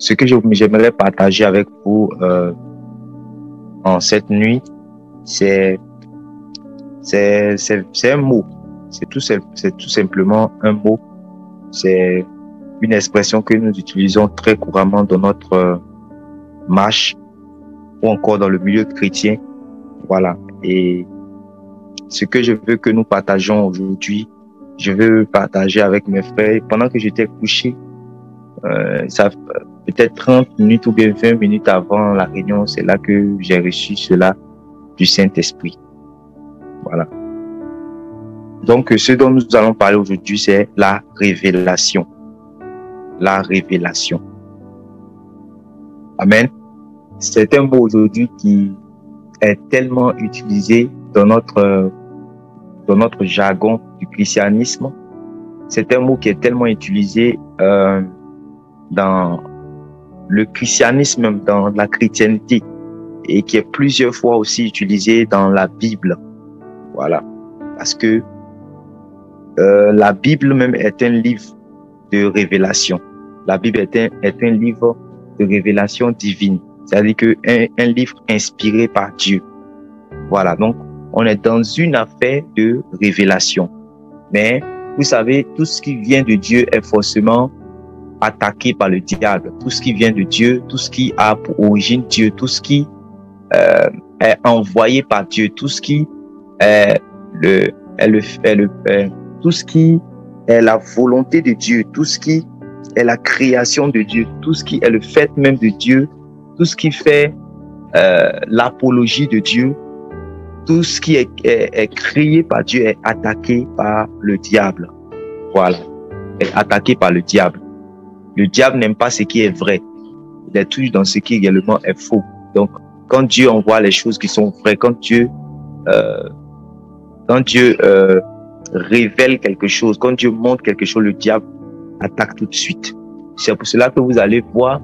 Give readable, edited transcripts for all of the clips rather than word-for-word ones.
ce que j'aimerais partager avec vous en cette nuit, c'est un mot. C'est tout simplement un mot. C'est une expression que nous utilisons très couramment dans notre marche ou encore dans le milieu chrétien. Voilà. Et ce que je veux que nous partageons aujourd'hui, je veux partager avec mes frères. Pendant que j'étais couché, ça peut-être 30 minutes ou bien 20 minutes avant la réunion, c'est là que j'ai reçu cela du Saint-Esprit. Voilà. Donc, ce dont nous allons parler aujourd'hui, c'est la révélation. La révélation. Amen. C'est un mot aujourd'hui qui est tellement utilisé dans notre jargon du christianisme. C'est un mot qui est tellement utilisé dans le christianisme, dans la chrétienté, et qui est plusieurs fois aussi utilisé dans la Bible. Voilà. Parce que la Bible même est un livre de révélation. La Bible est un livre de révélation divine. C'est-à-dire un livre inspiré par Dieu. Voilà. Donc, on est dans une affaire de révélation. Mais, vous savez, tout ce qui vient de Dieu est forcément attaqué par le diable. Tout ce qui vient de Dieu, tout ce qui a pour origine Dieu, tout ce qui est envoyé par Dieu, tout ce qui est tout ce qui est la volonté de Dieu, tout ce qui est la création de Dieu, tout ce qui est le fait même de Dieu, tout ce qui fait l'apologie de Dieu, tout ce qui est créé par Dieu est attaqué par le diable. Voilà. Est attaqué par le diable. Le diable n'aime pas ce qui est vrai. Il est toujours dans ce qui également est faux. Donc, quand Dieu envoie les choses qui sont vraies, quand Dieu révèle quelque chose, quand Dieu montre quelque chose, le diable attaque tout de suite. C'est pour cela que vous allez voir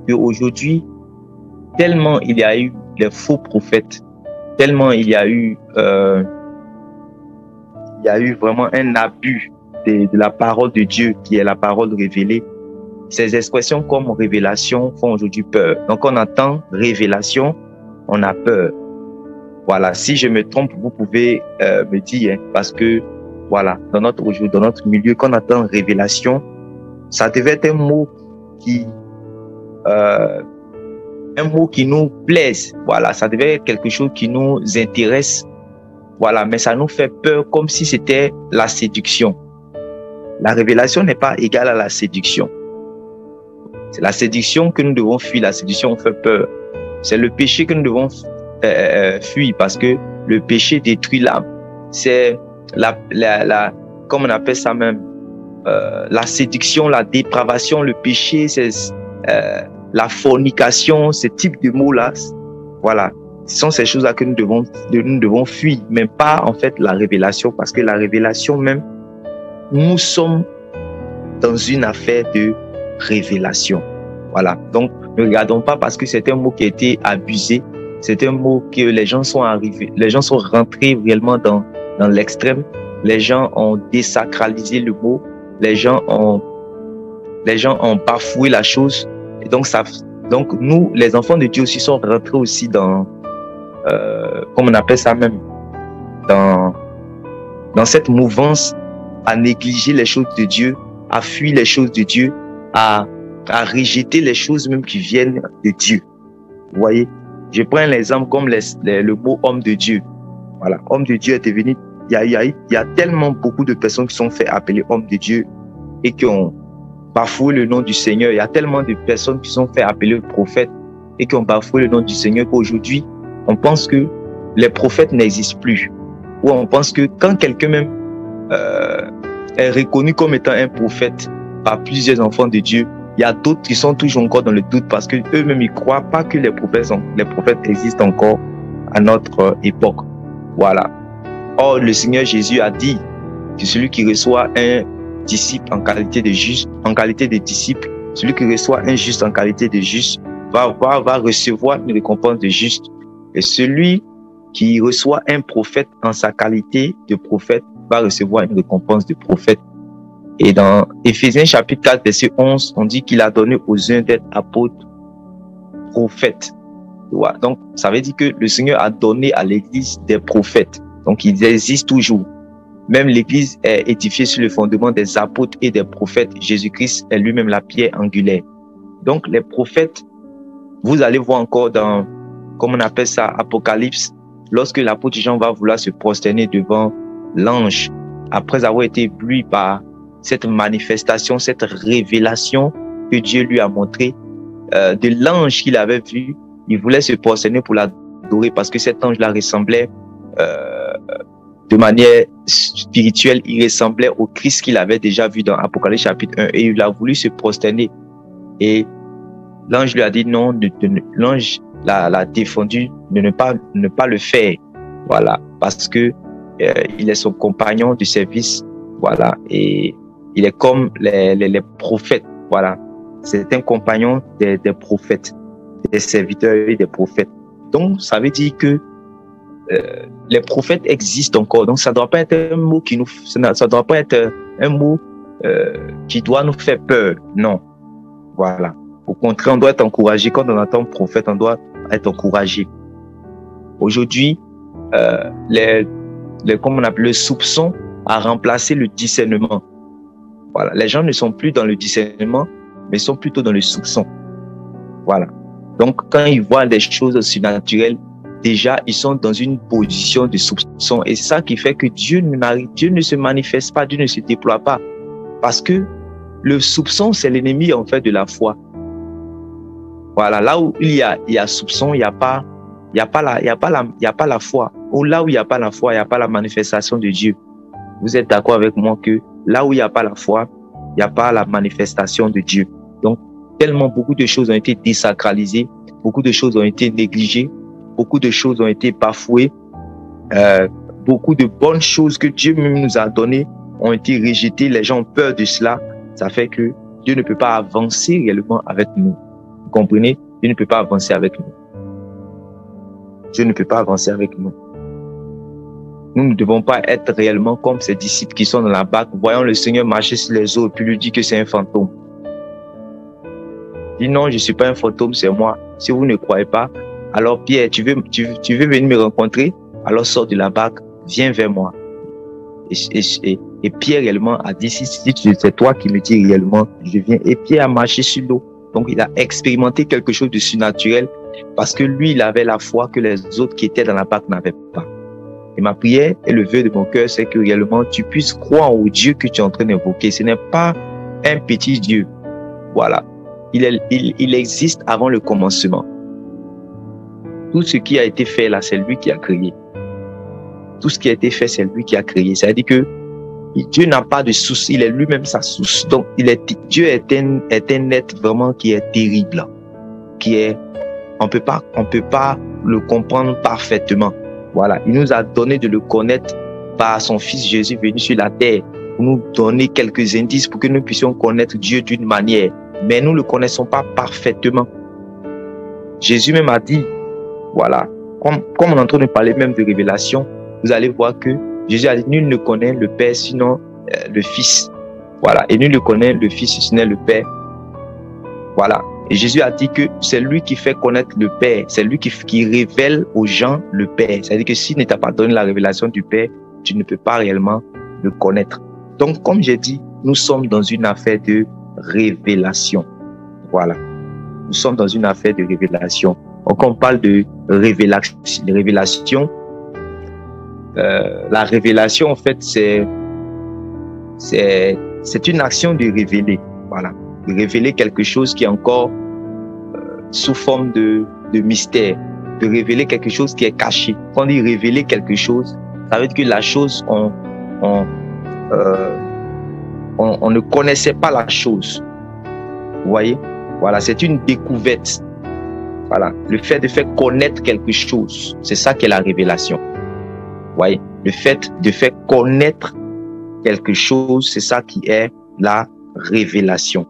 qu'aujourd'hui, tellement il y a eu les faux prophètes, tellement il y a eu vraiment un abus de la parole de Dieu qui est la parole révélée. Ces expressions comme révélation font aujourd'hui peur. Donc on entend révélation, on a peur. Voilà, si je me trompe, vous pouvez me dire, hein, parce que voilà, dans notre milieu, quand on entend révélation, ça devait être un mot qui nous plaise. Voilà, ça devait être quelque chose qui nous intéresse. Voilà, mais ça nous fait peur comme si c'était la séduction. La révélation n'est pas égale à la séduction. C'est la séduction que nous devons fuir. La séduction fait peur. C'est le péché que nous devons fuir parce que le péché détruit l'âme. C'est comme on appelle ça même, la séduction, la dépravation, le péché, c'est la fornication, ce type de mots-là. Voilà. Ce sont ces choses-là que nous devons fuir, mais pas en fait la révélation, parce que la révélation même, nous sommes dans une affaire de révélation. Voilà. Donc, ne regardons pas parce que c'est un mot qui a été abusé, c'est un mot que les gens sont rentrés réellement dans l'extrême. Les gens ont désacralisé le mot, les gens ont bafoué la chose. Et donc nous, les enfants de Dieu aussi sont rentrés aussi dans, comme on appelle ça même, dans cette mouvance à négliger les choses de Dieu, à fuir les choses de Dieu, à rejeter les choses même qui viennent de Dieu. Vous voyez, je prends l'exemple comme le mot homme de Dieu. Voilà, homme de Dieu est devenu, il y a tellement beaucoup de personnes qui sont fait appeler homme de Dieu et qui ont bafoué le nom du Seigneur. Il y a tellement de personnes qui sont fait appeler prophètes et qui ont bafoué le nom du Seigneur qu'aujourd'hui, on pense que les prophètes n'existent plus. Ou on pense que quand quelqu'un même est reconnu comme étant un prophète par plusieurs enfants de Dieu, il y a d'autres qui sont toujours encore dans le doute parce que eux-mêmes ils croient pas que les prophètes existent encore à notre époque. Voilà. Or, le Seigneur Jésus a dit que celui qui reçoit un disciple en qualité de juste, en qualité de disciple, celui qui reçoit un juste en qualité de juste va recevoir une récompense de juste. Et celui qui reçoit un prophète en sa qualité de prophète va recevoir une récompense de prophète. Et dans Éphésiens chapitre 4, verset 11, on dit qu'il a donné aux uns d'être apôtres, prophètes. Donc, ça veut dire que le Seigneur a donné à l'Église des prophètes. Donc, ils existent toujours. Même l'Église est édifiée sur le fondement des apôtres et des prophètes. Jésus-Christ est lui-même la pierre angulaire. Donc, les prophètes, vous allez voir encore dans, comme on appelle ça, Apocalypse, lorsque l'apôtre Jean va vouloir se prosterner devant l'ange, après avoir été ébloui par cette manifestation, cette révélation que Dieu lui a montrée, de l'ange qu'il avait vu, il voulait se prosterner pour l'adorer parce que cet ange-là ressemblait, de manière spirituelle, il ressemblait au Christ qu'il avait déjà vu dans Apocalypse chapitre 1 et il a voulu se prosterner. Et l'ange lui a dit non, l'ange l'a défendu de ne pas le faire. Voilà, parce que il est son compagnon de service. Voilà, et il est comme les prophètes. Voilà, c'est un compagnon des prophètes, des serviteurs et des prophètes. Donc, ça veut dire que les prophètes existent encore. Donc, ça doit pas être un mot ça doit pas être un mot qui doit nous faire peur. Non. Voilà. Au contraire, on doit être encouragé. Quand on entend prophète, on doit être encouragé. Aujourd'hui, comme on appelle le soupçon a remplacé le discernement. Voilà. Les gens ne sont plus dans le discernement, mais sont plutôt dans le soupçon. Voilà. Donc, quand ils voient des choses surnaturelles, déjà, ils sont dans une position de soupçon. Et c'est ça qui fait que Dieu ne se manifeste pas, Dieu ne se déploie pas. Parce que le soupçon, c'est l'ennemi, en fait, de la foi. Voilà. Là où il y a soupçon, il n'y a pas la foi. Ou là où il n'y a pas la foi, il n'y a pas la manifestation de Dieu. Vous êtes d'accord avec moi que là où il n'y a pas la foi, il n'y a pas la manifestation de Dieu. Donc, tellement beaucoup de choses ont été désacralisées, beaucoup de choses ont été négligées, beaucoup de choses ont été bafouées, beaucoup de bonnes choses que Dieu même nous a données ont été rejetées. Les gens ont peur de cela. Ça fait que Dieu ne peut pas avancer réellement avec nous. Vous comprenez? Dieu ne peut pas avancer avec nous. Dieu ne peut pas avancer avec nous. Nous ne devons pas être réellement comme ces disciples qui sont dans la barque, voyant le Seigneur marcher sur les eaux et puis lui dire que c'est un fantôme. Il dit non, je ne suis pas un fantôme, c'est moi. Si vous ne croyez pas, alors Pierre, tu veux venir me rencontrer? Alors sors de la barque, viens vers moi. Et Pierre réellement a dit, si c'est toi qui me dis réellement, je viens. Et Pierre a marché sur l'eau. Donc il a expérimenté quelque chose de surnaturel parce que lui, il avait la foi que les autres qui étaient dans la barque n'avaient pas. Et ma prière et le vœu de mon cœur, c'est que réellement tu puisses croire au Dieu que tu es en train d'invoquer. Ce n'est pas un petit Dieu. Voilà. Il existe avant le commencement. Tout ce qui a été fait là, c'est lui qui a créé. Tout ce qui a été fait, c'est lui qui a créé. C'est-à-dire que Dieu n'a pas de source, il est lui-même sa source. Donc, Dieu est un être vraiment qui est terrible, on peut pas le comprendre parfaitement. Voilà, il nous a donné de le connaître par son Fils Jésus venu sur la terre pour nous donner quelques indices pour que nous puissions connaître Dieu d'une manière. Mais nous ne le connaissons pas parfaitement. Jésus même a dit, voilà, comme on est en train de parler même de révélation, vous allez voir que Jésus a dit, nul ne connaît le Père sinon le Fils. Voilà, et nul ne connaît le Fils sinon le Père. Voilà. Et Jésus a dit que c'est lui qui fait connaître le Père. C'est lui qui révèle aux gens le Père. C'est-à-dire que s'il ne t'a pas donné la révélation du Père, tu ne peux pas réellement le connaître. Donc, comme j'ai dit, nous sommes dans une affaire de révélation. Voilà. Nous sommes dans une affaire de révélation. Donc, on parle de révélation. La révélation, en fait, c'est une action de révéler. Voilà. De révéler quelque chose qui est encore sous forme de mystère, de révéler quelque chose qui est caché. Quand on dit révéler quelque chose, ça veut dire que la chose, on ne connaissait pas la chose. Vous voyez? Voilà, c'est une découverte. Voilà, le fait de faire connaître quelque chose, c'est ça qui est la révélation. Vous voyez? Le fait de faire connaître quelque chose, c'est ça qui est la révélation.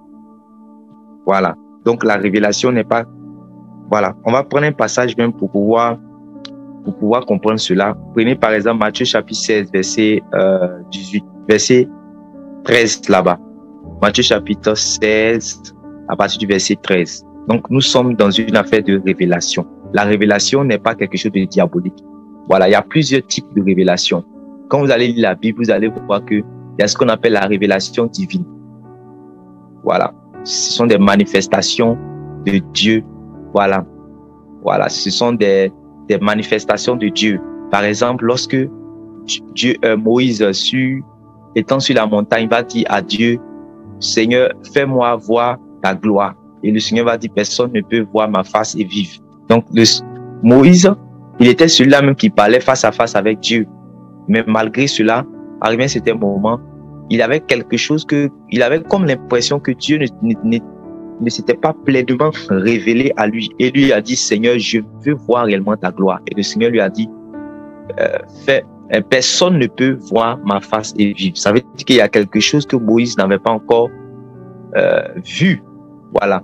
Voilà. Donc, la révélation n'est pas... Voilà. On va prendre un passage même pour pouvoir comprendre cela. Prenez par exemple Matthieu chapitre 16, verset 18. Verset 13 là-bas. Matthieu chapitre 16, à partir du verset 13. Donc, nous sommes dans une affaire de révélation. La révélation n'est pas quelque chose de diabolique. Voilà, il y a plusieurs types de révélations. Quand vous allez lire la Bible, vous allez voir qu'il y a ce qu'on appelle la révélation divine. Voilà, ce sont des manifestations de Dieu. Voilà, ce sont des manifestations de Dieu. Par exemple, lorsque Moïse, étant sur la montagne, va dire à Dieu, Seigneur, fais-moi voir ta gloire. Et le Seigneur va dire, personne ne peut voir ma face et vivre. Donc, Moïse, il était celui-là même qui parlait face à face avec Dieu. Mais malgré cela, arrivé à un certain moment, il avait quelque chose il avait comme l'impression que Dieu ne s'était pas pleinement révélé à lui. Et lui a dit, Seigneur, je veux voir réellement ta gloire. Et le Seigneur lui a dit, personne ne peut voir ma face et vivre. Ça veut dire qu'il y a quelque chose que Moïse n'avait pas encore vu. Voilà.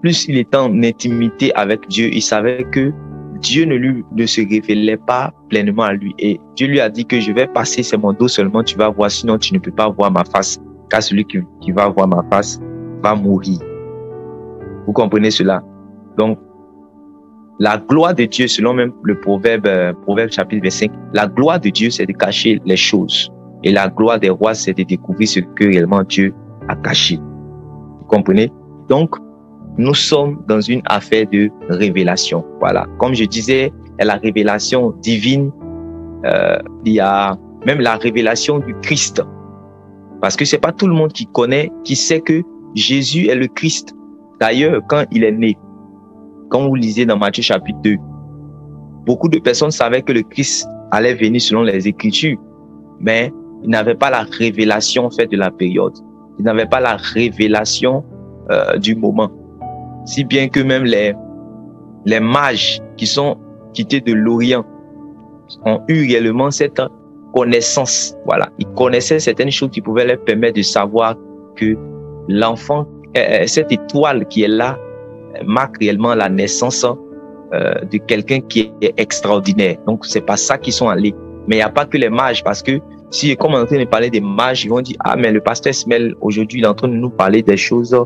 Plus il était en intimité avec Dieu, il savait que Dieu ne se révélait pas pleinement à lui. Et Dieu lui a dit que je vais passer sur mon dos seulement, tu vas voir, sinon tu ne peux pas voir ma face. Car celui qui va voir ma face va mourir. Vous comprenez cela? Donc, la gloire de Dieu, selon même le proverbe chapitre 25, la gloire de Dieu, c'est de cacher les choses. Et la gloire des rois, c'est de découvrir ce que réellement Dieu a caché. Vous comprenez? Donc, nous sommes dans une affaire de révélation. Voilà. Comme je disais, la révélation divine, il y a même la révélation du Christ. Parce que c'est pas tout le monde qui sait que Jésus est le Christ. D'ailleurs, quand il est né, quand vous lisez dans Matthieu chapitre 2, beaucoup de personnes savaient que le Christ allait venir selon les Écritures, mais ils n'avaient pas la révélation faite de la période. Ils n'avaient pas la révélation du moment. Si bien que même les mages qui sont quittés de l'Orient ont eu réellement cette connaissance. Voilà. Ils connaissaient certaines choses qui pouvaient leur permettre de savoir que l'enfant, cette étoile qui est là, marque réellement la naissance de quelqu'un qui est extraordinaire. Donc, c'est pas ça qu'ils sont allés. Mais il n'y a pas que les mages, parce que si, comme on est en train de parler des mages, ils vont dire, ah, mais le pasteur Smel, aujourd'hui, il est en train de nous parler des choses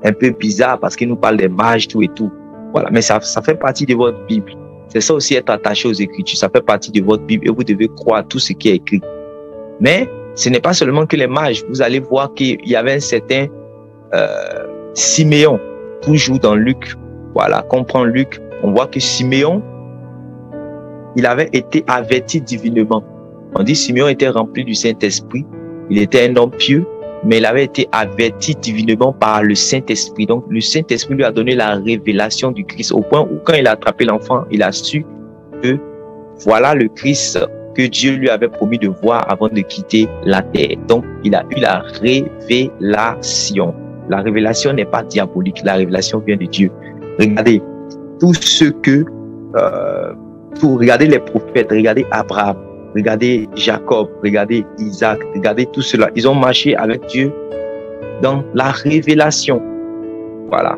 un peu bizarres parce qu'il nous parle des mages, tout et tout. Voilà. Mais ça fait partie de votre Bible. C'est ça aussi, être attaché aux Écritures. Ça fait partie de votre Bible et vous devez croire à tout ce qui est écrit. Mais ce n'est pas seulement que les mages. Vous allez voir qu'il y avait un certain Siméon, toujours dans Luc. Voilà, quand on prend Luc, on voit que Siméon, il avait été averti divinement. On dit Siméon était rempli du Saint-Esprit. Il était un homme pieux, mais il avait été averti divinement par le Saint-Esprit. Donc, le Saint-Esprit lui a donné la révélation du Christ au point où, quand il a attrapé l'enfant, il a su que voilà le Christ que Dieu lui avait promis de voir avant de quitter la terre. Donc, il a eu la révélation. La révélation n'est pas diabolique. La révélation vient de Dieu. Regardez, regardez les prophètes, regardez Abraham, regardez Jacob, regardez Isaac, regardez tout cela. Ils ont marché avec Dieu dans la révélation. Voilà.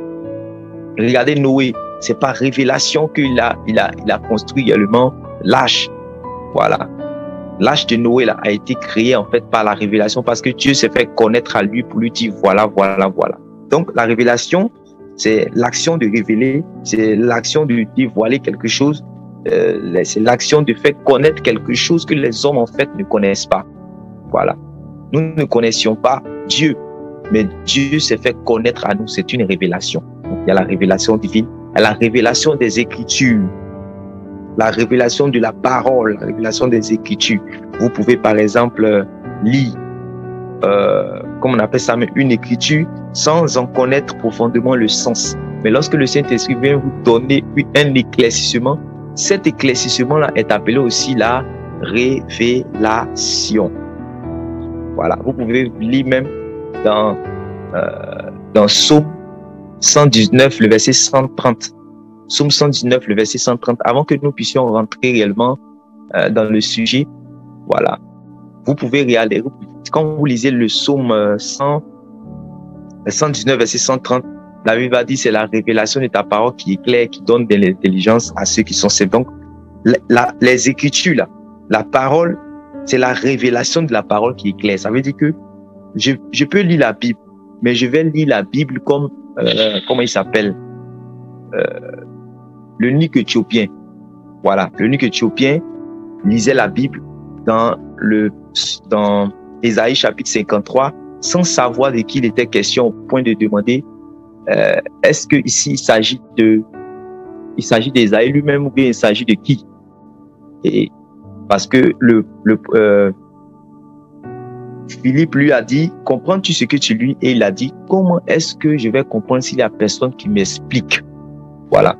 Regardez Noé. C'est par révélation qu'il a construit également l'arche. Voilà. L'arche de Noé là, a été créée en fait par la révélation parce que Dieu s'est fait connaître à lui pour lui dire voilà. Donc la révélation, c'est l'action de révéler, c'est l'action de dévoiler quelque chose, c'est l'action de faire connaître quelque chose que les hommes en fait ne connaissent pas. Voilà. Nous ne connaissions pas Dieu, mais Dieu s'est fait connaître à nous, c'est une révélation. Donc, il y a la révélation divine, il y a la révélation des Écritures, la révélation de la parole, la révélation des Écritures. Vous pouvez par exemple lire, comme on appelle ça, une écriture sans en connaître profondément le sens. Mais lorsque le Saint-Esprit vient vous donner un éclaircissement, cet éclaircissement-là est appelé aussi la révélation. Voilà, vous pouvez lire même dans Psaume 119, le verset 130. Psaume 119, le verset 130, avant que nous puissions rentrer réellement dans le sujet, voilà. Vous pouvez regarder, quand vous lisez le psaume 119, verset 130, la Bible va dire c'est la révélation de ta parole qui éclaire, qui donne de l'intelligence à ceux qui sont sauvés. Donc, les Écritures, là, la parole, c'est la révélation de la parole qui éclaire. Ça veut dire que je peux lire la Bible, mais je vais lire la Bible comme, comment il s'appelle, l'eunuque éthiopien. Voilà, l'eunuque éthiopien lisait la Bible dans Ésaïe chapitre 53 sans savoir de qui il était question, au point de demander est-ce que ici il s'agit d'Ésaïe lui-même ou bien il s'agit de qui? Et parce que Philippe lui a dit, comprends-tu ce que tu lis? Et il a dit, comment est-ce que je vais comprendre s'il y a personne qui m'explique? Voilà.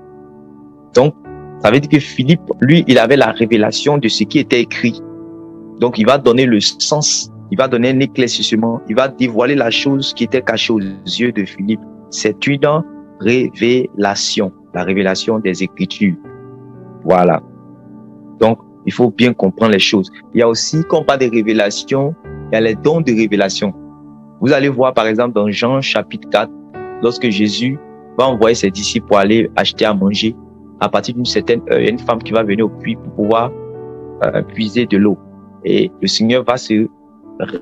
Donc, ça veut dire que Philippe, lui, il avait la révélation de ce qui était écrit. Donc, il va donner le sens, il va donner un éclaircissement, il va dévoiler la chose qui était cachée aux yeux de Philippe. C'est une révélation, la révélation des Écritures. Voilà. Donc, il faut bien comprendre les choses. Il y a aussi, quand on parle de révélation, il y a les dons de révélation. Vous allez voir, par exemple, dans Jean chapitre 4, lorsque Jésus va envoyer ses disciples pour aller acheter à manger, à partir d'une certaine heure, il y a une femme qui va venir au puits pour pouvoir puiser de l'eau. Et le Seigneur va se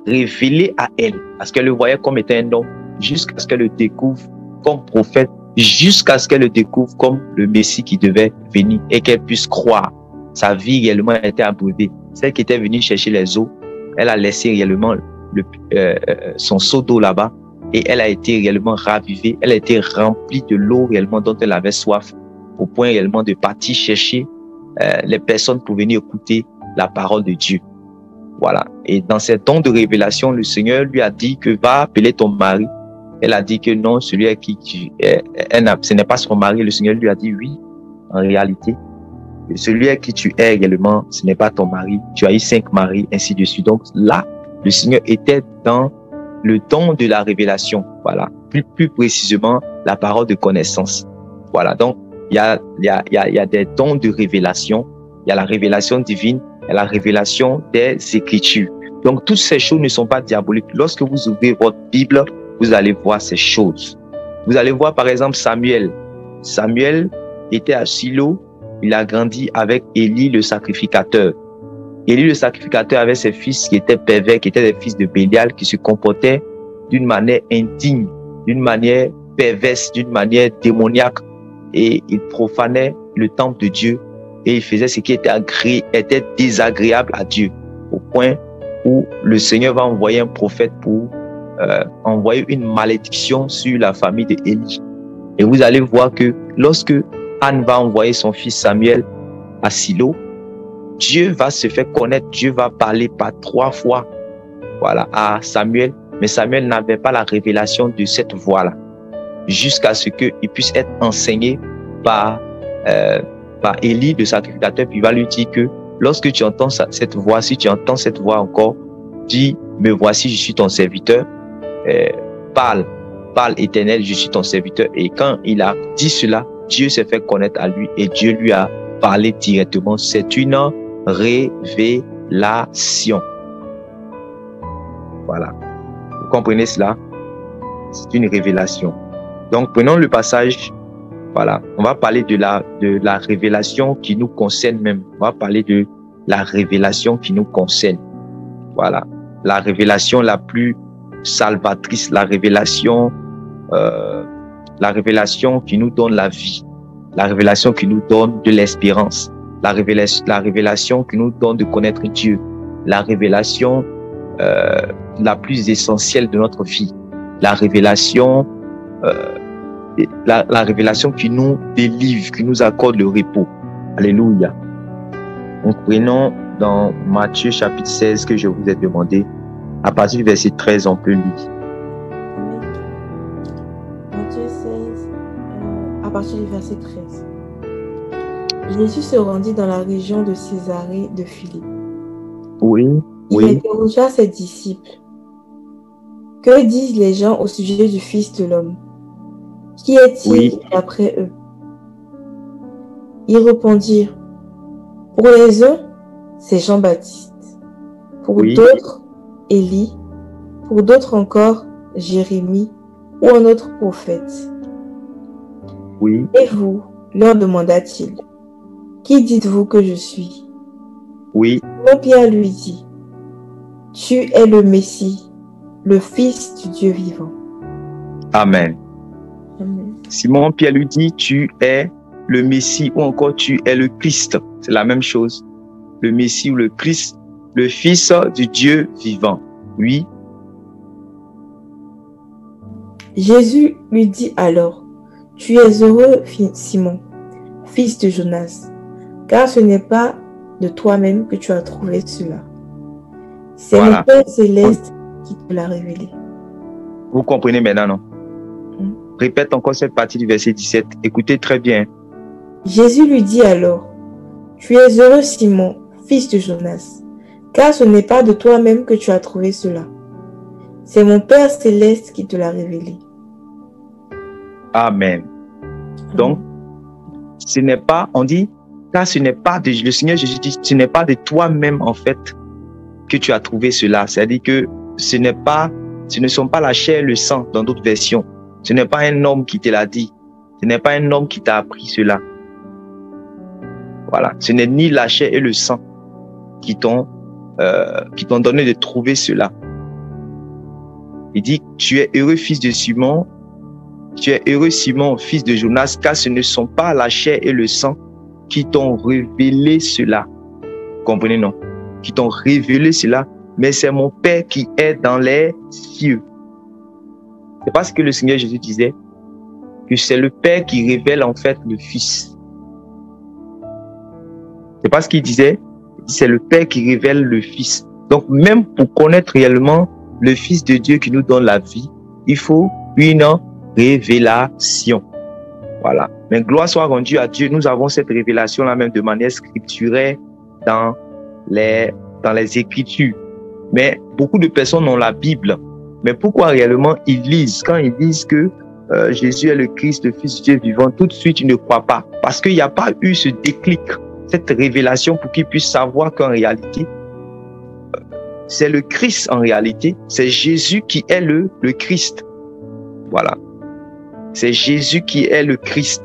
révéler à elle, parce qu'elle le voyait comme étant un homme, jusqu'à ce qu'elle le découvre comme prophète, jusqu'à ce qu'elle le découvre comme le Messie qui devait venir et qu'elle puisse croire. Sa vie réellement a été abreuvée. Celle qui était venue chercher les eaux, elle a laissé réellement son seau d'eau là-bas et elle a été réellement ravivée. Elle a été remplie de l'eau réellement dont elle avait soif, au point réellement de partir chercher les personnes pour venir écouter la parole de Dieu. Voilà. Et dans ces dons de révélation, le Seigneur lui a dit que va appeler ton mari. Elle a dit que non, celui à qui ce n'est pas son mari. Le Seigneur lui a dit oui, en réalité. Celui à qui tu es également, ce n'est pas ton mari. Tu as eu 5 maris, ainsi de suite. Donc là, le Seigneur était dans le don de la révélation. Voilà. Plus précisément, la parole de connaissance. Voilà. Donc, il y a des dons de révélation. Il y a la révélation divine. Il y a la révélation des Écritures. Donc, toutes ces choses ne sont pas diaboliques. Lorsque vous ouvrez votre Bible, vous allez voir ces choses. Vous allez voir, par exemple, Samuel. Samuel était à Silo. Il a grandi avec Élie le sacrificateur. Élie le sacrificateur avait ses fils qui étaient pervers, qui étaient des fils de Bélial, qui se comportaient d'une manière indigne, d'une manière perverse, d'une manière démoniaque. Et il profanait le temple de Dieu et il faisait ce qui était désagréable à Dieu. Au point où le Seigneur va envoyer un prophète pour envoyer une malédiction sur la famille de Élie. Et vous allez voir que lorsque Anne va envoyer son fils Samuel à Silo, Dieu va se faire connaître, Dieu va parler par 3 fois, voilà, à Samuel, mais Samuel n'avait pas la révélation de cette voix-là, jusqu'à ce qu'il puisse être enseigné par Élie, le sacrificateur, puis il va lui dire que lorsque tu entends cette voix, si tu entends cette voix encore, dis, me voici, je suis ton serviteur, parle Éternel, je suis ton serviteur. Et quand il a dit cela, Dieu s'est fait connaître à lui et Dieu lui a parlé directement. C'est une révélation. Voilà. Vous comprenez cela? C'est une révélation. Donc, prenons le passage. Voilà. On va parler de la révélation qui nous concerne même. On va parler de la révélation qui nous concerne. Voilà. La révélation la plus salvatrice, la révélation qui nous donne la vie, la révélation qui nous donne de l'espérance, la révélation qui nous donne de connaître Dieu, la révélation la plus essentielle de notre vie, la révélation qui nous délivre, qui nous accorde le repos. Alléluia. Donc prenons dans Matthieu chapitre 16 que je vous ai demandé, à partir du verset 13, on peut lire. Matthieu 16, à partir du verset 13. Jésus se rendit dans la région de Césarée de Philippe. Oui. Il interrogea ses disciples. Que disent les gens au sujet du Fils de l'homme? Qui est-il d'après eux? Ils répondirent. Pour les uns, c'est Jean-Baptiste. Pour d'autres, Élie. Pour d'autres encore, Jérémie ou un autre prophète. Oui. Et vous, leur demanda-t-il, qui dites-vous que je suis? Oui. Simon Pierre lui dit, tu es le Messie, le Fils du Dieu vivant. Amen. Amen. Simon-Pierre lui dit, tu es le Messie ou encore tu es le Christ. C'est la même chose. Le Messie ou le Christ, le Fils du Dieu vivant. Oui. Jésus lui dit alors, tu es heureux, Simon, fils de Jonas, car ce n'est pas de toi-même que tu as trouvé cela. C'est Voilà. mon Père céleste qui te l'a révélé. Vous comprenez maintenant, non? Répète encore cette partie du verset 17. Écoutez très bien. Jésus lui dit alors, tu es heureux, Simon, fils de Jonas, car ce n'est pas de toi-même que tu as trouvé cela. C'est mon Père céleste qui te l'a révélé. Amen. Donc, ce n'est pas, on dit, car ce n'est pas de, le Seigneur Jésus dit, ce n'est pas de toi-même, en fait, que tu as trouvé cela. C'est-à-dire que ce ne sont pas la chair et le sang, dans d'autres versions. Ce n'est pas un homme qui te l'a dit. Ce n'est pas un homme qui t'a appris cela. Voilà. Ce n'est ni la chair et le sang qui t'ont donné de trouver cela. Il dit, tu es heureux, fils de Simon. Tu es heureux, Simon, fils de Jonas, car ce ne sont pas la chair et le sang qui t'ont révélé cela. Comprenez, non? Qui t'ont révélé cela, mais c'est mon Père qui est dans les cieux. C'est parce que le Seigneur Jésus disait que c'est le Père qui révèle en fait le Fils. C'est parce qu'il disait, c'est le Père qui révèle le Fils. Donc même pour connaître réellement le Fils de Dieu qui nous donne la vie, il faut une révélation. Voilà. Mais gloire soit rendue à Dieu. Nous avons cette révélation-là même de manière scripturaire dans les Écritures. Mais beaucoup de personnes ont la Bible. Mais pourquoi réellement ils lisent? Quand ils disent que Jésus est le Christ, le Fils de Dieu vivant, tout de suite ils ne croient pas. Parce qu'il n'y a pas eu ce déclic, cette révélation pour qu'ils puissent savoir qu'en réalité, c'est le Christ en réalité. C'est Jésus qui est le Christ. Voilà. C'est Jésus qui est le Christ.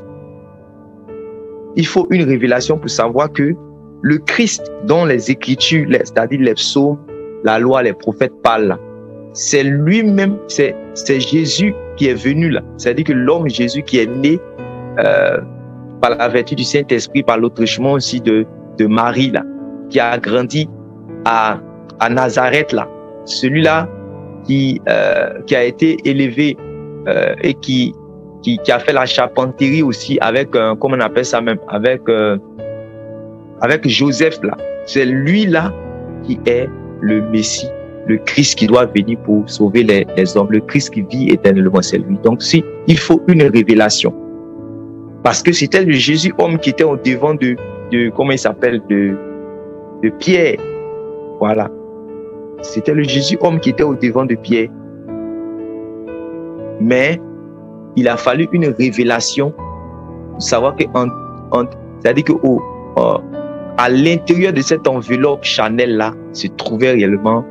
Il faut une révélation pour savoir que le Christ dont les Écritures, c'est-à-dire les psaumes, la loi, les prophètes parlent là, c'est lui-même, c'est Jésus qui est venu là. C'est-à-dire que l'homme Jésus qui est né par la vertu du Saint-Esprit, par l'autruchement aussi de Marie là, qui a grandi à Nazareth là. Celui-là qui a été élevé et qui a fait la charpenterie aussi avec, comment on appelle ça même, avec Joseph là. C'est lui là qui est le Messie, le Christ qui doit venir pour sauver les hommes. Le Christ qui vit éternellement, c'est lui. Donc si, il faut une révélation. Parce que c'était le Jésus homme qui était au devant de comment il s'appelle, de Pierre. Voilà. C'était le Jésus homme qui était au devant de Pierre. Mais il a fallu une révélation pour savoir que c'est-à-dire que à l'intérieur de cette enveloppe Chanel là se trouvait réellement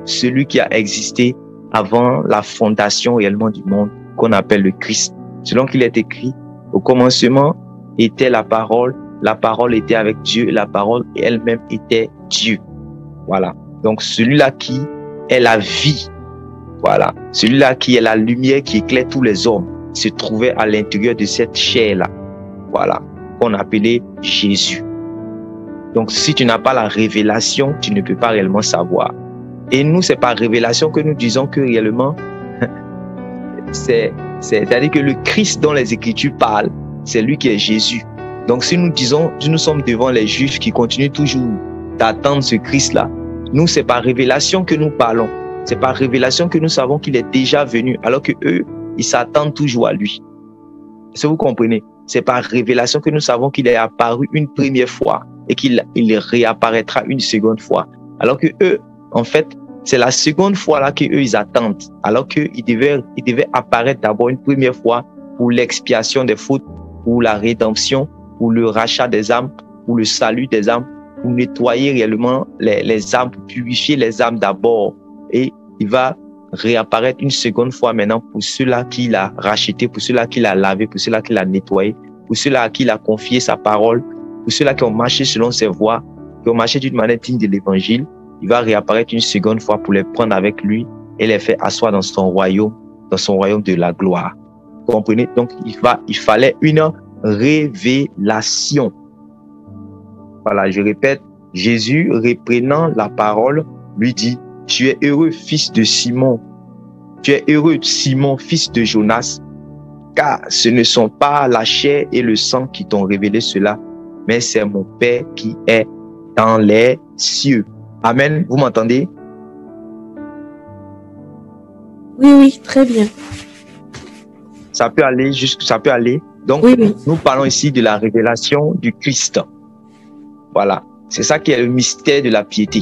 celui qui a existé avant la fondation réellement du monde, qu'on appelle le Christ. Selon qu'il est écrit, au commencement était la parole était avec Dieu, et la parole elle-même était Dieu. Voilà. Donc celui-là qui est la vie, voilà, celui-là qui est la lumière qui éclaire tous les hommes, se trouvait à l'intérieur de cette chair-là, voilà, qu'on appelait Jésus. Donc si tu n'as pas la révélation, tu ne peux pas réellement savoir. Et nous, c'est par révélation que nous disons que réellement, c'est-à-dire que le Christ dont les Écritures parlent, c'est lui qui est Jésus. Donc si nous disons, nous sommes devant les Juifs qui continuent toujours d'attendre ce Christ-là, nous, c'est par révélation que nous parlons. C'est par révélation que nous savons qu'il est déjà venu, alors que eux, ils s'attendent toujours à lui. Est-ce que vous comprenez? C'est par révélation que nous savons qu'il est apparu une première fois et qu'il réapparaîtra une seconde fois. Alors que eux, en fait, c'est la seconde fois là qu'eux, ils attendent. Alors qu'ils devaient apparaître d'abord une première fois pour l'expiation des fautes, pour la rédemption, pour le rachat des âmes, pour le salut des âmes, pour nettoyer réellement les âmes, pour purifier les âmes d'abord. Et il va réapparaître une seconde fois maintenant pour ceux-là qu'il a racheté, pour ceux-là qu'il a lavé, pour ceux-là qu'il a nettoyé, pour ceux-là à qui il a confié sa parole, pour ceux-là qui ont marché selon ses voies, qui ont marché d'une manière digne de l'évangile. Il va réapparaître une seconde fois pour les prendre avec lui et les fait asseoir dans son royaume de la gloire. Vous comprenez? Donc, il fallait une révélation. Voilà, je répète, Jésus, reprenant la parole, lui dit, tu es heureux, fils de Simon. Tu es heureux, Simon, fils de Jonas, car ce ne sont pas la chair et le sang qui t'ont révélé cela, mais c'est mon Père qui est dans les cieux. Amen. Vous m'entendez? Oui, oui, très bien. Ça peut aller. Donc, oui, oui. Nous parlons ici de la révélation du Christ. Voilà. C'est ça qui est le mystère de la piété.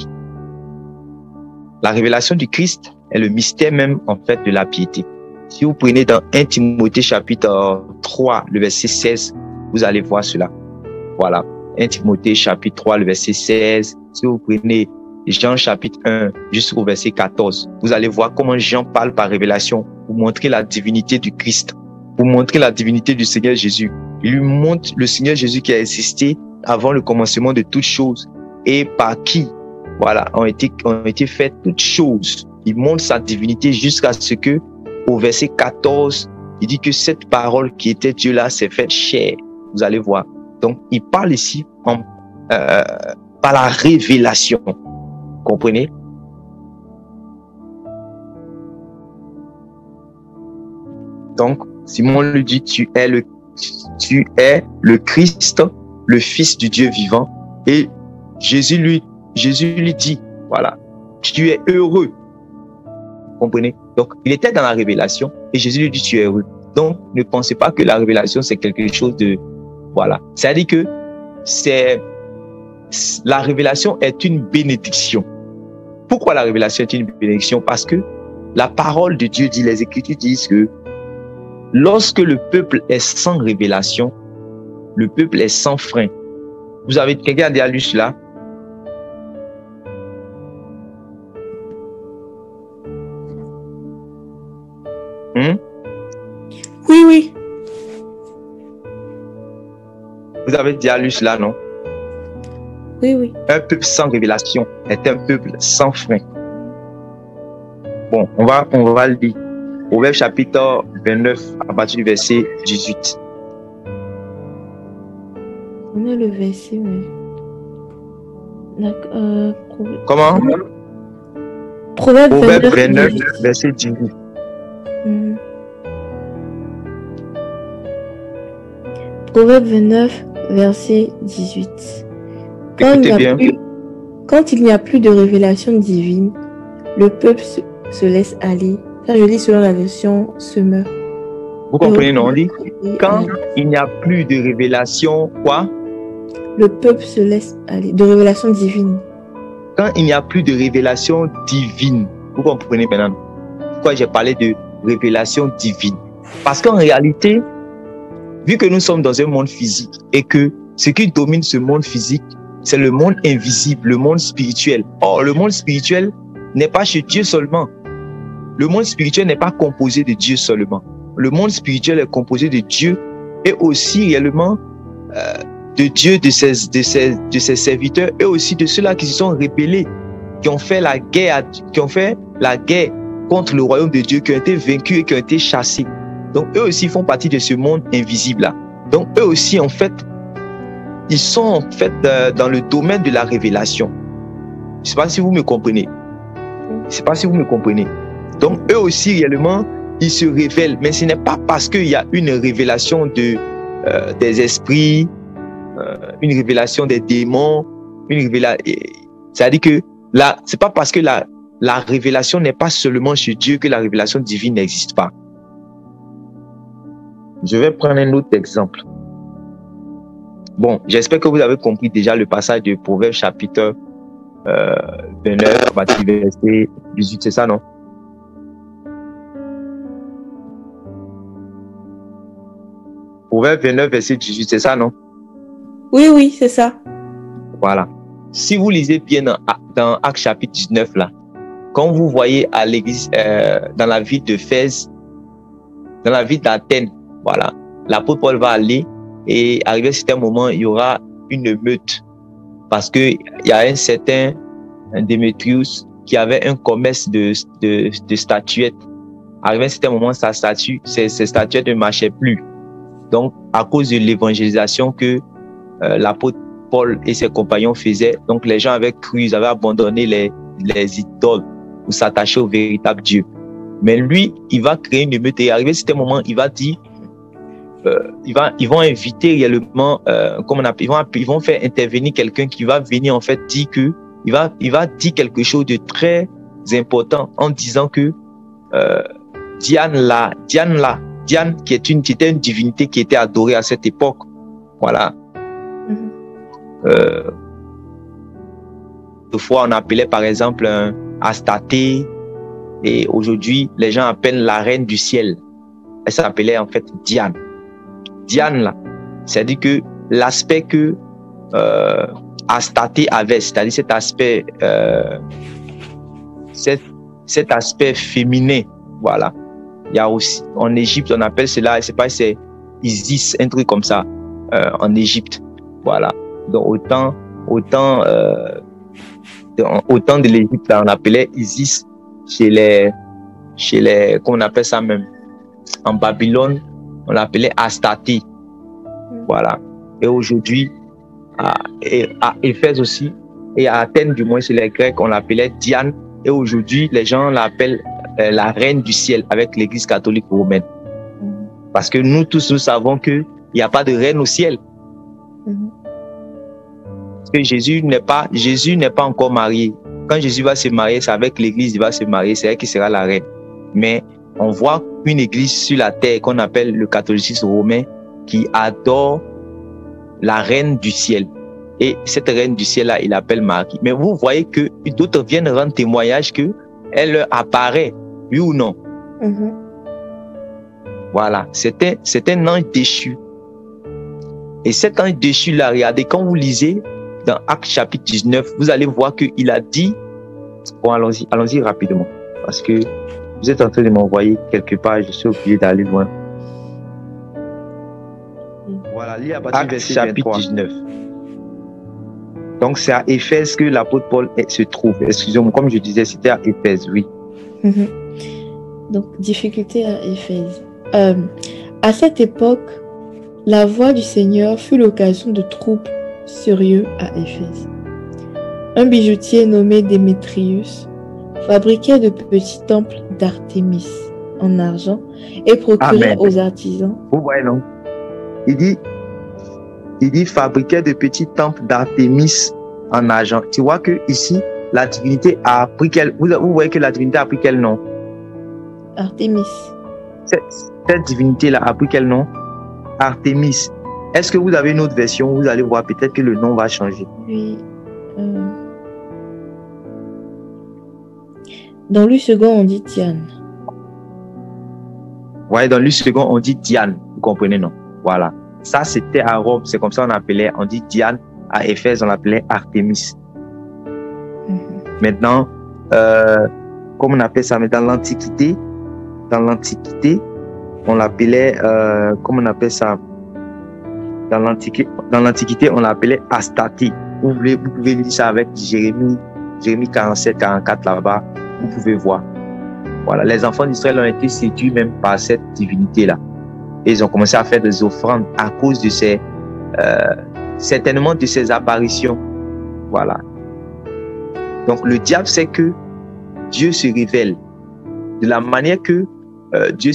La révélation du Christ est le mystère même, en fait, de la piété. Si vous prenez dans 1 Timothée chapitre 3, le verset 16, vous allez voir cela. Voilà. 1 Timothée chapitre 3, le verset 16. Si vous prenez Jean chapitre 1 jusqu'au verset 14, vous allez voir comment Jean parle par révélation pour montrer la divinité du Christ, pour montrer la divinité du Seigneur Jésus. Il lui montre le Seigneur Jésus qui a existé avant le commencement de toutes choses et par qui, voilà, ont été faites toutes choses. Il montre sa divinité jusqu'à ce que, au verset 14, il dit que cette parole qui était Dieu là s'est faite chair. Vous allez voir. Donc, il parle ici par la révélation. Comprenez? Donc, Simon lui dit, tu es le Christ, le Fils du Dieu vivant. Et Jésus lui dit, voilà, tu es heureux. Comprenez? Donc, il était dans la révélation et Jésus lui dit, tu es heureux. Donc, ne pensez pas que la révélation, c'est quelque chose de... Voilà. C'est-à-dire que la révélation est une bénédiction. Pourquoi la révélation est une bénédiction? Parce que la parole de Dieu dit, les Écritures disent que lorsque le peuple est sans révélation, le peuple est sans frein. Vous avez quelqu'un déjà lu cela? Oui, oui. Vous avez déjà lu cela, non? Oui, oui. Un peuple sans révélation est un peuple sans frein. Bon, on va le lire. Proverbe chapitre 29, à partir du verset 18. On a le verset, mais... Comment? Proverbe 29, verset 18. Proverbe 29, verset 18. Quand il n'y a plus de révélation divine, le peuple se laisse aller. Ça, je lis selon la version Semeur. Vous comprenez, non? On dit, quand il n'y a plus de révélation, quoi? Le peuple se laisse aller. De révélation divine. Quand il n'y a plus de révélation divine, vous comprenez maintenant pourquoi j'ai parlé de révélation divine? Parce qu'en réalité, vu que nous sommes dans un monde physique et que ce qui domine ce monde physique, c'est le monde invisible, le monde spirituel. Or, le monde spirituel n'est pas chez Dieu seulement. Le monde spirituel n'est pas composé de Dieu seulement. Le monde spirituel est composé de Dieu et aussi réellement de Dieu, de ses serviteurs et aussi de ceux-là qui se sont rebellés, qui ont fait la guerre contre le royaume de Dieu, qui ont été vaincus et qui ont été chassés. Donc, eux aussi font partie de ce monde invisible-là. Donc, eux aussi, en fait, ils sont en fait dans le domaine de la révélation. Je ne sais pas si vous me comprenez. Donc, eux aussi, réellement, ils se révèlent. Mais ce n'est pas parce qu'il y a une révélation des esprits, une révélation des démons, c'est-à-dire que là, c'est pas parce que la révélation n'est pas seulement chez Dieu que la révélation divine n'existe pas. Je vais prendre un autre exemple. Bon, j'espère que vous avez compris déjà le passage de Proverbe chapitre 29, à partir du verset 18, c'est ça, non? Proverbe 29, verset 18, c'est ça, non? Oui, oui, c'est ça. Voilà. Si vous lisez bien dans Actes chapitre 19, là, quand vous voyez à l'église, dans la ville d'Éphèse, dans la ville d'Athènes, voilà, l'apôtre Paul va aller et arrivé à un certain moment, il y aura une meute parce que il y a un certain Démétrius qui avait un commerce de statuettes. Arrivé à un certain moment, ses statuettes ne marchaient plus. Donc, à cause de l'évangélisation que l'apôtre Paul et ses compagnons faisaient, donc les gens avaient cru, ils avaient abandonné les idoles pour s'attacher au véritable Dieu. Mais lui, il va créer une émeute et arrivé à un certain moment, il va dire, ils vont inviter réellement, ils vont faire intervenir quelqu'un qui va venir en fait dire que, il va dire quelque chose de très important en disant que Diane qui était une divinité qui était adorée à cette époque, voilà. Autrefois, on appelait par exemple Astarté, et aujourd'hui, les gens appellent la reine du ciel. Elle s'appelait en fait Diane. Diane, là, c'est-à-dire que l'aspect que Astarté avait, c'est-à-dire cet aspect féminin, voilà. Il y a aussi, en Égypte, on appelle cela, c'est Isis, un truc comme ça, en Égypte, voilà. Donc, autant de l'Égypte, on appelait Isis chez les, comment on appelle ça même, en Babylone, on l'appelait Astarté, voilà. Et aujourd'hui, à Éphèse aussi, et à Athènes, du moins chez les Grecs, on l'appelait Diane, et aujourd'hui, les gens l'appellent la reine du ciel avec l'église catholique romaine. Parce que nous tous, nous savons qu'il n'y a pas de reine au ciel. Parce que Jésus n'est pas encore marié. Quand Jésus va se marier, c'est avec l'église, il va se marier, c'est elle qui sera la reine. Mais on voit une église sur la terre qu'on appelle le catholicisme romain qui adore la reine du ciel. Et cette reine du ciel-là, il l'appelle Marie. Mais vous voyez que d'autres viennent rendre témoignage que elle leur apparaît, oui ou non? Voilà, c'est un ange déchu. Et cet ange déchu-là, regardez, quand vous lisez dans Actes chapitre 19, vous allez voir qu'il a dit, bon, allons-y rapidement, parce que vous êtes en train de m'envoyer quelque part, je suis obligé d'aller loin. Voilà, lis à partir du Actes verset chapitre 23. 19. Donc c'est à Éphèse que l'apôtre Paul se trouve. Excusez-moi, comme je disais, c'était à Éphèse, oui. Donc, difficulté à Éphèse. À cette époque, la voix du Seigneur fut l'occasion de troubles sérieux à Éphèse. Un bijoutier nommé Démétrius fabriquait de petits temples d'Artémis en argent et procurait aux artisans. Vous voyez, non? Il dit fabriquait de petits temples d'Artémis en argent. Tu vois que ici, la divinité a pris quel, vous voyez que la divinité a pris quel nom? Artémis. Cette divinité-là a pris quel nom? Artémis. Est-ce que vous avez une autre version? Vous allez voir peut-être que le nom va changer. Oui. Dans le second, on dit Diane. Ouais, dans le second, on dit Diane. Vous comprenez, non? Voilà. Ça, c'était à Rome. C'est comme ça qu'on appelait, on dit Diane. À Éphèse, on l'appelait Artémis. Maintenant, comme on appelle ça, mais dans l'Antiquité, on l'appelait, comment on appelle ça? Dans l'Antiquité, on l'appelait Astarté. Vous pouvez lire ça avec Jérémie 47, 44 là-bas. Vous pouvez voir. Voilà, les enfants d'Israël ont été séduits même par cette divinité-là. Et ils ont commencé à faire des offrandes à cause de certainement de ces apparitions. Voilà. Donc le diable sait que Dieu se révèle de la manière que Dieu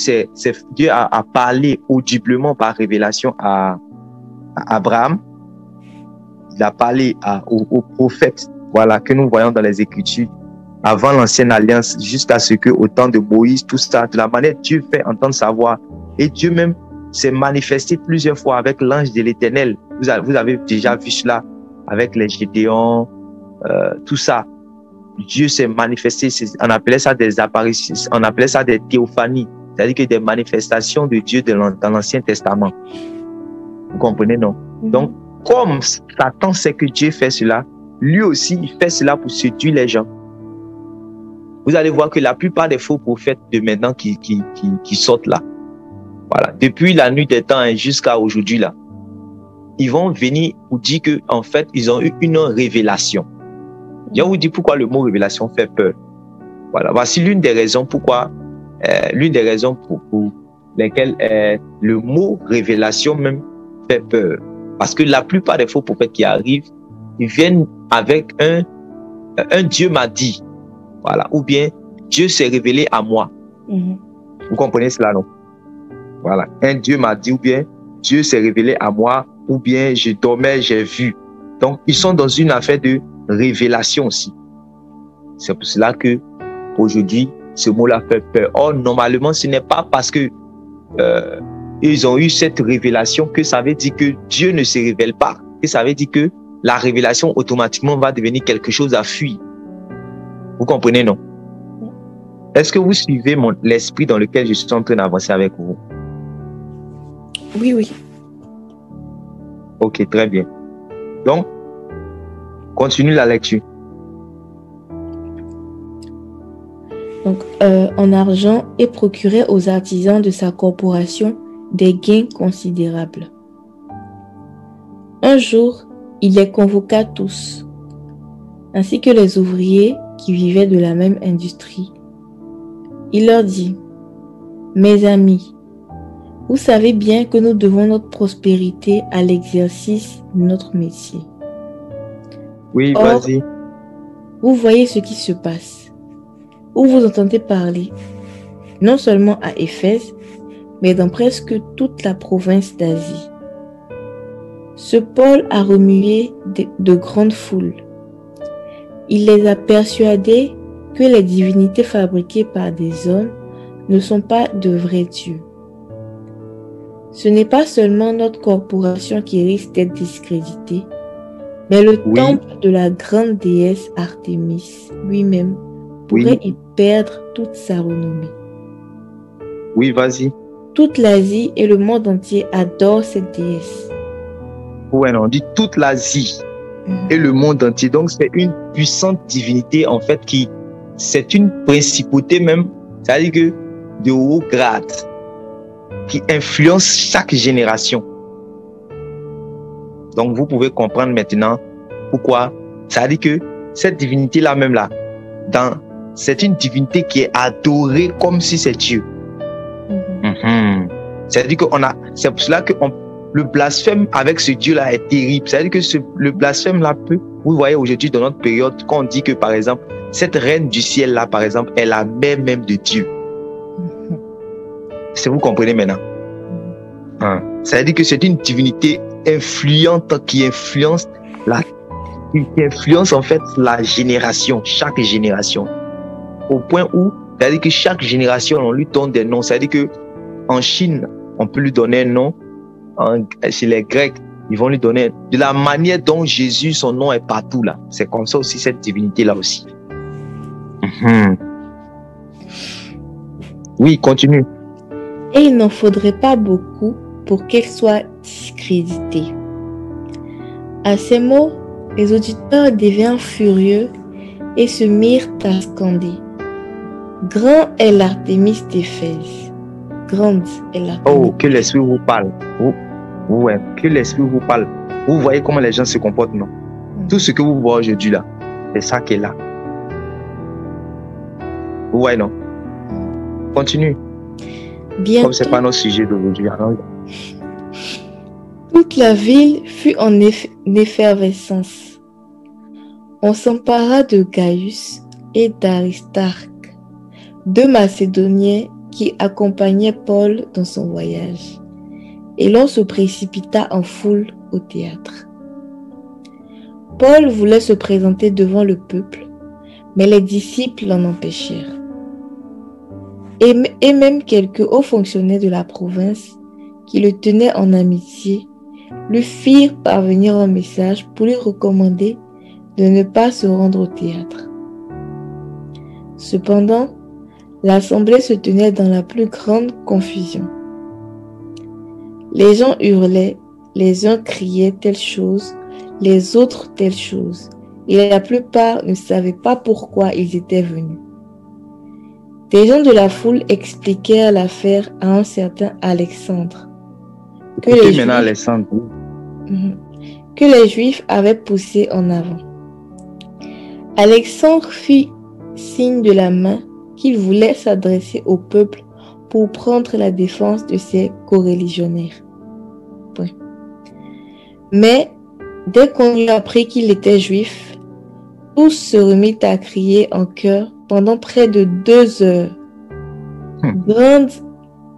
a parlé audiblement par révélation à Abraham. Il a parlé aux prophètes, voilà, que nous voyons dans les Écritures avant l'ancienne alliance jusqu'à ce que au temps de Moïse, tout ça, de la manière Dieu fait entendre sa voix. Et Dieu même s'est manifesté plusieurs fois avec l'ange de l'Éternel. Vous avez déjà vu cela avec les Gédéons, tout ça. Dieu s'est manifesté, on appelait ça des apparitions, on appelait ça des théophanies, c'est-à-dire que des manifestations de Dieu dans l'Ancien Testament. Vous comprenez, non? Donc, comme Satan sait que Dieu fait cela, lui aussi, il fait cela pour séduire les gens. Vous allez voir que la plupart des faux prophètes de maintenant qui sortent là, voilà, depuis la nuit des temps jusqu'à aujourd'hui là, ils vont venir vous dire que en fait, ils ont eu une révélation. Je vais vous dire pourquoi le mot révélation fait peur. Voilà, voici l'une des raisons pour lesquelles le mot révélation même fait peur. Parce que la plupart des faux prophètes qui arrivent, ils viennent avec un Dieu m'a dit, voilà, ou bien Dieu s'est révélé à moi. Vous comprenez cela, non? Voilà, un Dieu m'a dit, ou bien Dieu s'est révélé à moi, ou bien je dormais, j'ai vu. Donc, ils sont dans une affaire de révélation aussi. C'est pour cela que aujourd'hui, ce mot-là fait peur. Or, normalement, ce n'est pas parce que ils ont eu cette révélation que ça veut dire que Dieu ne se révèle pas. Que ça veut dire que la révélation automatiquement va devenir quelque chose à fuir. Vous comprenez, non? Est-ce que vous suivez l'esprit dans lequel je suis en train d'avancer avec vous? Oui, oui. Ok, très bien. Donc, continue la lecture. Donc, en argent et procurait aux artisans de sa corporation des gains considérables. Un jour, il les convoqua tous, ainsi que les ouvriers qui vivaient de la même industrie. Il leur dit: Mes amis, vous savez bien que nous devons notre prospérité à l'exercice de notre métier. Oui, Or, vas-y. vous voyez ce qui se passe, ou vous entendez parler, non seulement à Éphèse, mais dans presque toute la province d'Asie. Ce Paul a remué de grandes foules. Il les a persuadés que les divinités fabriquées par des hommes ne sont pas de vrais dieux. Ce n'est pas seulement notre corporation qui risque d'être discréditée, mais le temple de la grande déesse Artémis lui-même pourrait y perdre toute sa renommée. Oui, vas-y. Toute l'Asie et le monde entier adorent cette déesse. Ouais, non, on dit toute l'Asie et le monde entier. Donc, c'est une puissante divinité, en fait, c'est une principauté même, c'est-à-dire que de haut grade, qui influence chaque génération. Donc, vous pouvez comprendre maintenant pourquoi. C'est-à-dire que cette divinité-là même là, c'est une divinité qui est adorée comme si c'est Dieu. C'est-à-dire que c'est pour cela que le blasphème avec ce Dieu-là est terrible. C'est-à-dire que le blasphème-là vous voyez aujourd'hui dans notre période, quand on dit que par exemple, cette reine du ciel-là, par exemple, est la mère même de Dieu. Si vous comprenez maintenant. C'est-à-dire que c'est une divinité influente qui influence en fait la génération, chaque génération. Au point où, c'est-à-dire que chaque génération, on lui donne des noms. C'est-à-dire que en Chine, on peut lui donner un nom. Chez les Grecs, ils vont lui donner de la manière dont Jésus, son nom est partout là. C'est comme ça aussi cette divinité là aussi. Oui, continue. Et il n'en faudrait pas beaucoup pour qu'elle soit discréditée. À ces mots, les auditeurs devinrent furieux et se mirent à scander: Grand est l'Artémis d'Éphèse. Grande est l'Artémis. Oh, que l'esprit vous parle. Ouais, que l'esprit vous parle. Vous voyez comment les gens se comportent, non? Tout ce que vous voyez aujourd'hui là, c'est ça qui est là. Vous voyez, non? Continue. Bientôt, comme c'est pas notre sujet d'aujourd'hui. toute la ville fut en effervescence. On s'empara de Gaius et d'Aristarque, deux Macédoniens qui accompagnaient Paul dans son voyage, et l'on se précipita en foule au théâtre. Paul voulait se présenter devant le peuple, mais les disciples l'en empêchèrent. Et même quelques hauts fonctionnaires de la province qui le tenaient en amitié lui firent parvenir un message pour lui recommander de ne pas se rendre au théâtre. Cependant, l'assemblée se tenait dans la plus grande confusion. Les gens hurlaient, les uns criaient telle chose, les autres telle chose, et la plupart ne savaient pas pourquoi ils étaient venus. Des gens de la foule expliquèrent l'affaire à un certain Alexandre, que les Juifs avaient poussé en avant. Alexandre fit signe de la main qu'il voulait s'adresser au peuple pour prendre la défense de ses coreligionnaires. Ouais. Mais dès qu'on lui apprit qu'il était juif, tous se remit à crier en chœur pendant près de 2 heures. Grande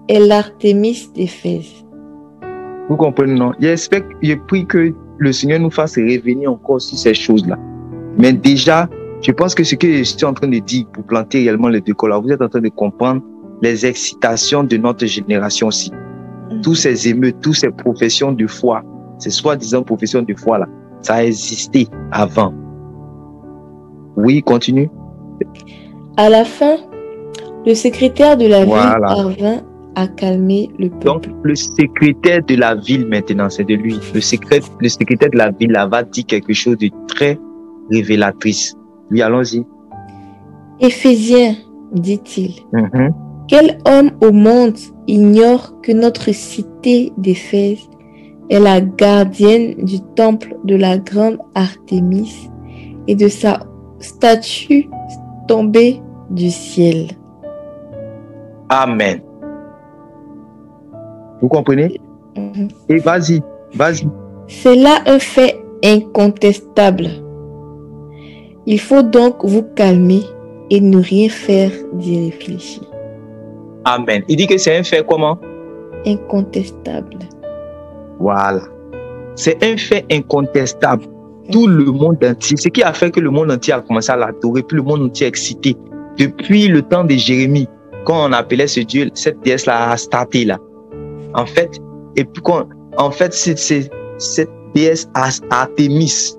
est l'Artémis d'Éphèse. Vous comprenez, non? J'espère, je prie que le Seigneur nous fasse revenir encore sur ces choses-là. Mais déjà, je pense que ce que je suis en train de dire pour planter réellement les deux cols, vous êtes en train de comprendre les excitations de notre génération aussi. Tous ces émeutes, toutes ces professions de foi, ces soi-disant professions de foi là, ça a existé avant. Oui, continue. À la fin, le secrétaire de la ville parvint à calmer le peuple. Donc, le secrétaire de la ville maintenant, c'est de lui. Le secrétaire de la ville là, va dire quelque chose de très révélatrice. Oui, allons-y. Éphésiens, dit-il. Quel homme au monde ignore que notre cité d'Éphèse est la gardienne du temple de la grande Artémis et de sa statue tombée du ciel? Amen. Vous comprenez? Et vas-y. C'est là un fait incontestable. Il faut donc vous calmer et ne rien faire d'y réfléchir. Amen. Il dit que c'est un fait comment? Incontestable. Voilà. C'est un fait incontestable. Tout le monde entier, ce qui a fait que le monde entier a commencé à l'adorer, puis le monde entier est excité. Depuis le temps de Jérémie, quand on appelait ce Dieu, cette déesse-là, Astarté, là. En fait, c'est cette déesse Artémis,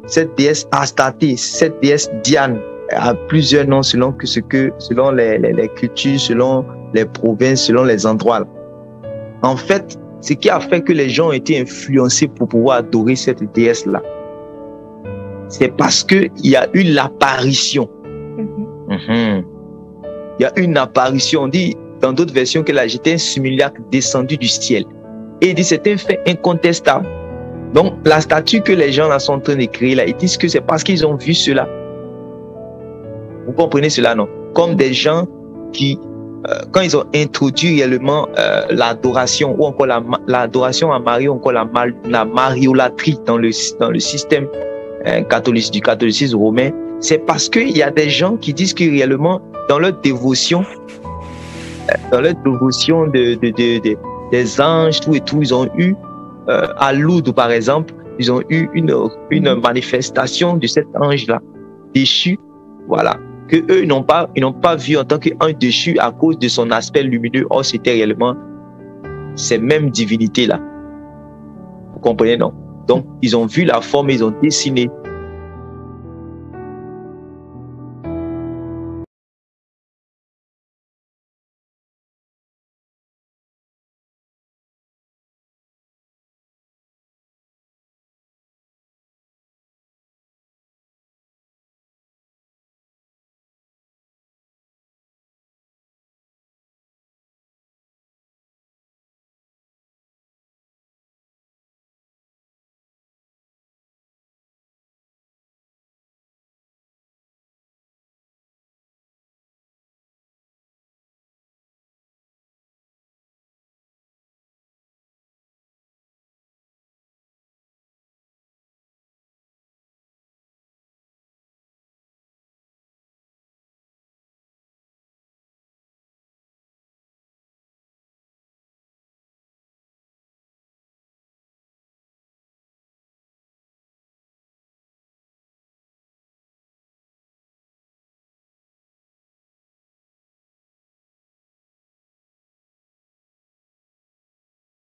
cette déesse Astarté, cette déesse Diane, a plusieurs noms selon les cultures, selon les provinces, selon les endroits. Là. En fait, ce qui a fait que les gens ont été influencés pour pouvoir adorer cette déesse-là, c'est parce qu'il y a eu l'apparition. Il y a une apparition. On dit dans d'autres versions que là, j'étais un simulacre descendu du ciel. Et il dit c'est un fait incontestable. Donc, la statue que les gens là sont en train de créer, là, ils disent que c'est parce qu'ils ont vu cela. Vous comprenez cela, non? Comme des gens qui, quand ils ont introduit réellement l'adoration, ou encore l'adoration à Marie, ou encore la mariolâtrie dans le système du catholicisme romain, c'est parce qu'il y a des gens qui disent que réellement, dans leur dévotion des anges, tout et tout, ils ont eu, à Lourdes par exemple, ils ont eu une manifestation de cet ange-là, déchu, voilà, que eux ils n'ont pas vu en tant qu'ange déchu à cause de son aspect lumineux. Or, c'était réellement ces mêmes divinités-là. Vous comprenez, non? Donc, ils ont vu la forme, ils ont dessiné